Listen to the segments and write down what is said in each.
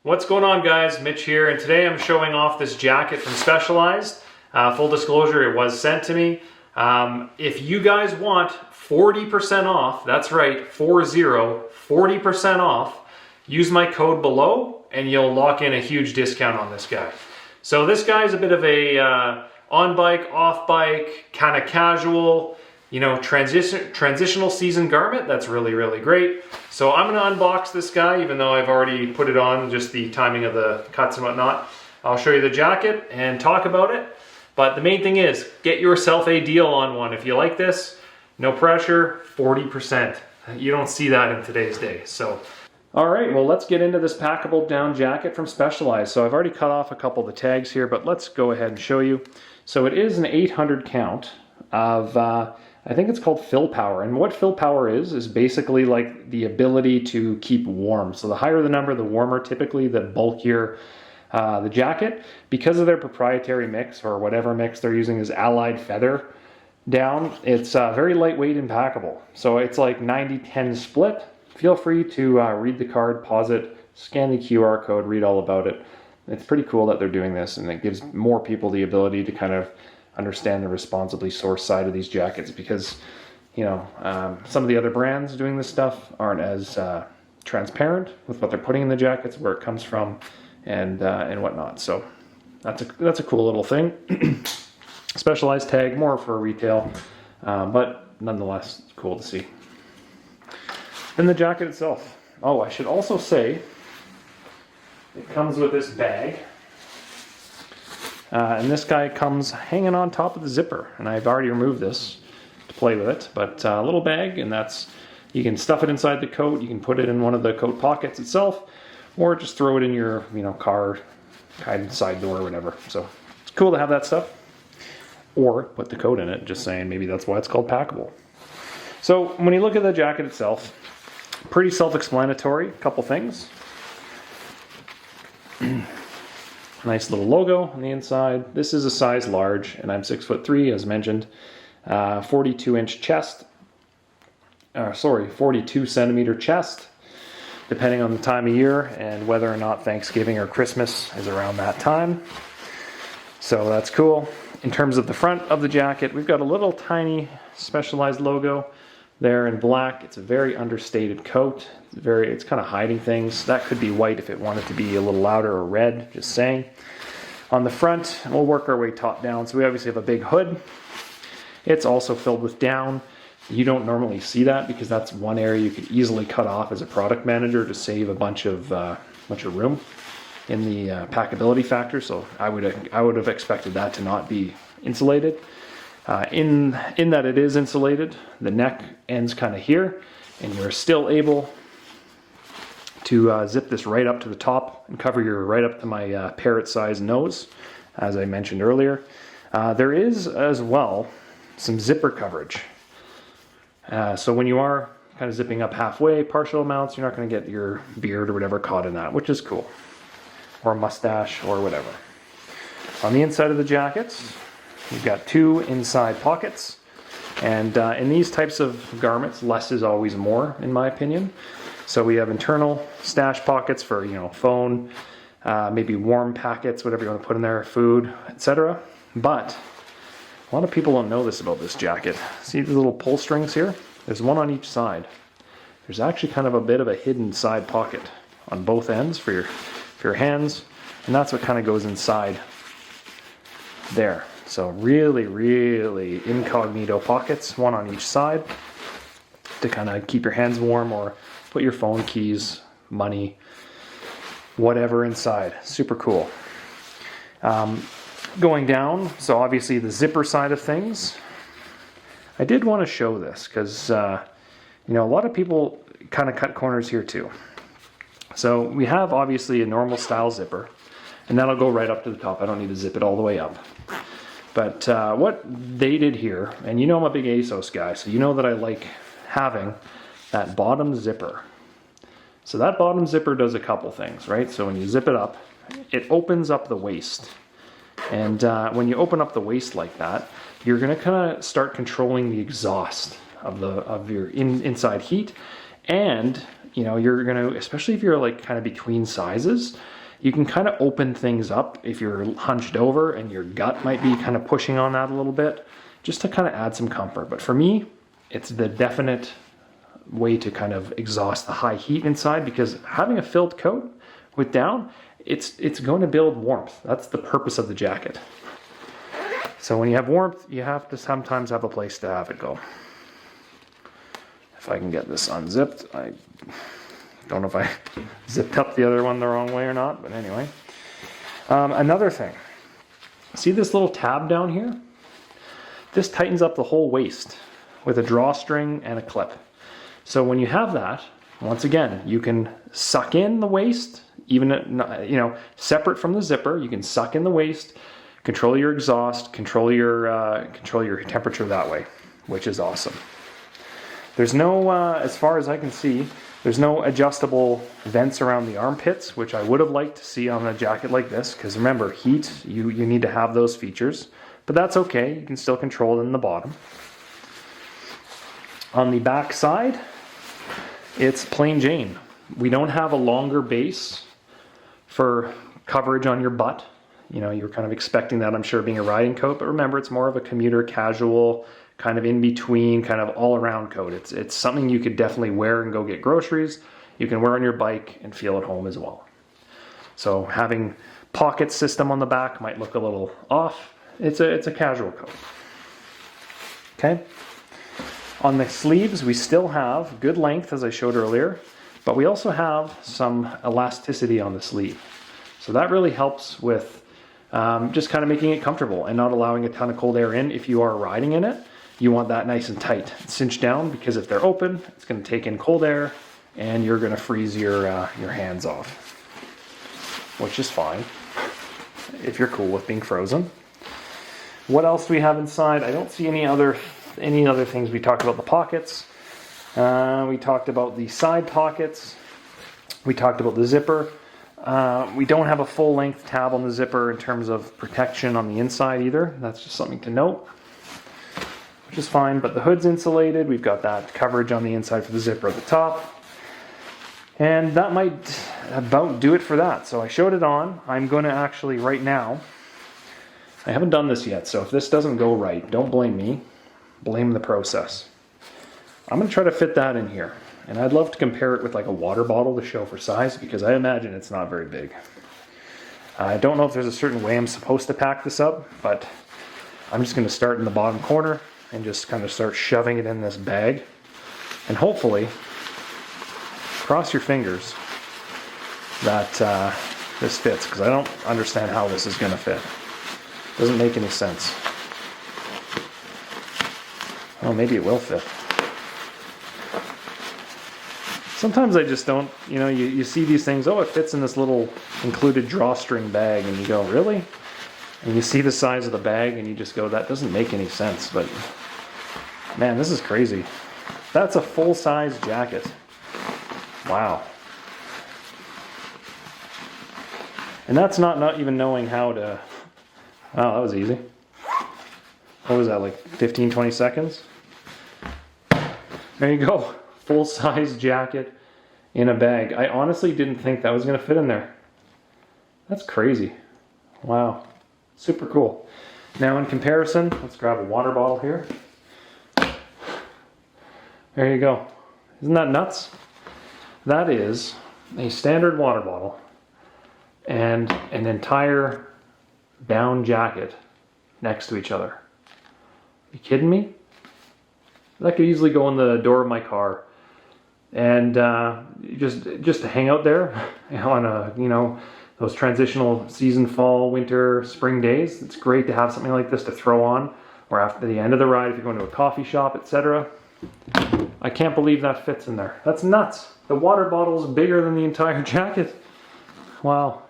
What's going on, guys? Mitch here, and today I'm showing off this jacket from Specialized. Full disclosure, it was sent to me. If you guys want 40% off, that's right, 40% off, use my code below and you'll lock in a huge discount on this guy. So this guy's a bit of a on-bike, off-bike, kind of casual, you know, transitional season garment. That's really, really great. So I'm gonna unbox this guy, even though I've already put it on, just the timing of the cuts and whatnot. I'll show you the jacket and talk about it. But the main thing is, get yourself a deal on one. If you like this, no pressure, 40%. You don't see that in today's day, so. All right, well, let's get into this packable down jacket from Specialized. So I've already cut off a couple of the tags here, but let's go ahead and show you. So it is an 800 count of, I think it's called fill power. And what fill power is basically like the ability to keep warm. So the higher the number, the warmer typically, the bulkier the jacket. Because of their proprietary mix, or whatever mix they're using is Allied Feather down, it's very lightweight and packable. So it's like 90-10 split. Feel free to read the card, pause it, scan the QR code, read all about it. It's pretty cool that they're doing this, and it gives more people the ability to kind of understand the responsibly sourced side of these jackets, because, you know, some of the other brands doing this stuff aren't as transparent with what they're putting in the jackets, where it comes from, and whatnot. So that's a cool little thing. Specialized tag, more for retail, but nonetheless cool to see. And the jacket itself. Oh, I should also say it comes with this bag. And this guy comes hanging on top of the zipper, and I've already removed this to play with it, but a little bag, and that's, you can stuff it inside the coat, you can put it in one of the coat pockets itself, or just throw it in your, you know, car kind of side door or whatever. So it's cool to have that stuff, or put the coat in it, just saying, maybe that's why it's called packable. So when you look at the jacket itself, pretty self-explanatory. A couple things. Nice little logo on the inside. This is a size large, and I'm 6'3", as mentioned. 42-inch chest. 42 centimeter chest, depending on the time of year and whether or not Thanksgiving or Christmas is around that time. So that's cool. In terms of the front of the jacket, we've got a little tiny Specialized logo there in black. It's a very understated coat. It's kind of hiding things. That could be white if it wanted to be a little louder, or red, just saying. On the front, we'll work our way top down. So we obviously have a big hood. It's also filled with down. You don't normally see that because that's one area you could easily cut off as a product manager to save a bunch of room in the packability factor. So I would have expected that to not be insulated. In that it is insulated, the neck ends kind of here, and you're still able to zip this right up to the top and cover your right up to my parrot-sized nose, as I mentioned earlier. There is as well some zipper coverage. So when you are kind of zipping up halfway, partial amounts, you're not going to get your beard or whatever caught in that, which is cool, or mustache or whatever. On the inside of the jackets, you've got two inside pockets, and in these types of garments, less is always more, in my opinion. So we have internal stash pockets for, you know, phone, maybe warm packets, whatever you want to put in there, food, etc. But a lot of people don't know this about this jacket. See the little pull strings here? There's one on each side. There's actually kind of a bit of a hidden side pocket on both ends for your hands, and that's what kind of goes inside there. So really, really incognito pockets, one on each side, to kind of keep your hands warm, or put your phone, keys, money, whatever inside. Super cool. Going down, so obviously the zipper side of things, I did want to show this because, you know, a lot of people kind of cut corners here too. So we have obviously a normal style zipper, and that'll go right up to the top. I don't need to zip it all the way up. But what they did here, and you know I'm a big ASOS guy, so you know that I like having that bottom zipper. So that bottom zipper does a couple things, right? So when you zip it up, it opens up the waist. And when you open up the waist like that, you're going to kind of start controlling the exhaust of your inside heat, and you know, you're gonna, especially if you're like kind of between sizes, you can kind of open things up if you're hunched over and your gut might be kind of pushing on that a little bit, just to kind of add some comfort. But for me, it's the definite way to kind of exhaust the high heat inside, because having a filled coat with down, it's going to build warmth. That's the purpose of the jacket. So when you have warmth, you have to sometimes have a place to have it go. If I can get this unzipped, I don't know if I zipped up the other one the wrong way or not, but anyway. Another thing, see this little tab down here? This tightens up the whole waist with a drawstring and a clip. So when you have that, once again, you can suck in the waist, even, you know, separate from the zipper. You can suck in the waist, control your exhaust, control your temperature that way, which is awesome. There's no, as far as I can see, there's no adjustable vents around the armpits, which I would have liked to see on a jacket like this, because remember, heat, you need to have those features, but that's okay. You can still control it in the bottom. On the back side, it's plain Jane. We don't have a longer base for coverage on your butt. You know, you're kind of expecting that, I'm sure, being a riding coat, but remember, it's more of a commuter casual, kind of in between, kind of all around coat. It's something you could definitely wear and go get groceries. You can wear on your bike and feel at home as well. So having pocket system on the back might look a little off. It's a casual coat. Okay. On the sleeves, we still have good length, as I showed earlier, but we also have some elasticity on the sleeve. So that really helps with just kind of making it comfortable and not allowing a ton of cold air in. If you are riding in it, you want that nice and tight, cinched down, because if they're open, it's going to take in cold air and you're going to freeze your hands off, which is fine if you're cool with being frozen. What else do we have inside? I don't see any other things. We talked about the pockets. We talked about the side pockets. We talked about the zipper. We don't have a full length tab on the zipper in terms of protection on the inside either. That's just something to note, which is fine, but the hood's insulated. We've got that coverage on the inside for the zipper at the top. And that might about do it for that. So I showed it on. I'm going to actually right now, I haven't done this yet, so if this doesn't go right, don't blame me. Blame the process. I'm going to try to fit that in here. And I'd love to compare it with like a water bottle to show for size, because I imagine it's not very big. I don't know if there's a certain way I'm supposed to pack this up, but I'm just going to start in the bottom corner and just kind of start shoving it in this bag. And hopefully, cross your fingers that this fits, because I don't understand how this is going to fit. Doesn't make any sense. Well, maybe it will fit. Sometimes I just don't, you know, you see these things, oh, it fits in this little included drawstring bag, and you go, really? And you see the size of the bag, and you just go, that doesn't make any sense. But, man, this is crazy. That's a full-size jacket. Wow. And that's not even knowing how to... Oh, that was easy. What was that, like 15, 20 seconds? There you go. Full-size jacket in a bag. I honestly didn't think that was going to fit in there. That's crazy. Wow. Super cool. Now in comparison, let's grab a water bottle here. There you go. Isn't that nuts? That is a standard water bottle and an entire down jacket next to each other. Are you kidding me? That could easily go in the door of my car, and just to hang out there on a, you know, those transitional season, fall, winter, spring days. It's great to have something like this to throw on, or after the end of the ride if you're going to a coffee shop, etc. I can't believe that fits in there. That's nuts. The water bottle is bigger than the entire jacket. Wow.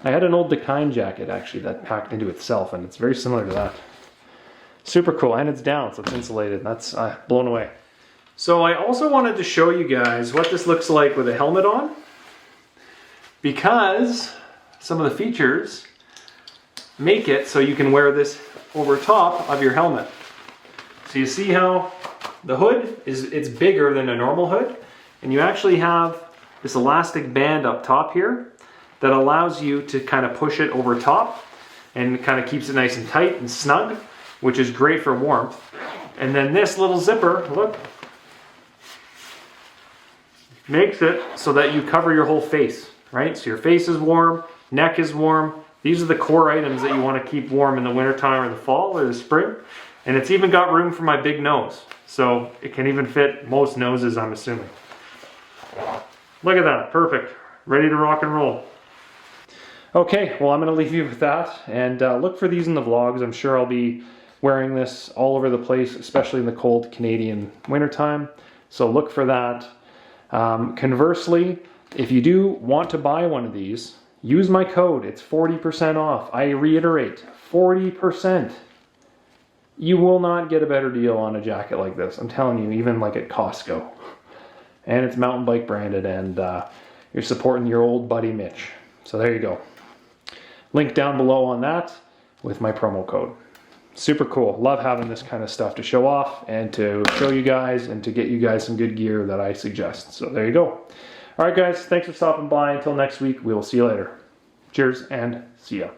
I had an old Dakine jacket actually that packed into itself, and it's very similar to that. Super cool, and it's down, so it's insulated. That's blown away. So I also wanted to show you guys what this looks like with a helmet on, because some of the features make it so you can wear this over top of your helmet. So you see how the hood it's bigger than a normal hood, and you actually have this elastic band up top here that allows you to kind of push it over top and kind of keeps it nice and tight and snug, which is great for warmth. And then this little zipper, look, makes it so that you cover your whole face, right? So your face is warm, neck is warm. These are the core items that you want to keep warm in the wintertime or the fall or the spring. And it's even got room for my big nose. So it can even fit most noses, I'm assuming. Look at that, perfect. Ready to rock and roll. Okay, well, I'm going to leave you with that. And look for these in the vlogs. I'm sure I'll be wearing this all over the place, especially in the cold Canadian wintertime. So look for that. Conversely, if you do want to buy one of these, use my code. It's 40% off. I reiterate, 40%. You will not get a better deal on a jacket like this. I'm telling you, even like at Costco. And it's mountain bike branded, and you're supporting your old buddy Mitch. So there you go. Link down below on that with my promo code. Super cool. Love having this kind of stuff to show off and to show you guys and to get you guys some good gear that I suggest. So there you go. All right, guys. Thanks for stopping by. Until next week, we will see you later. Cheers and see ya.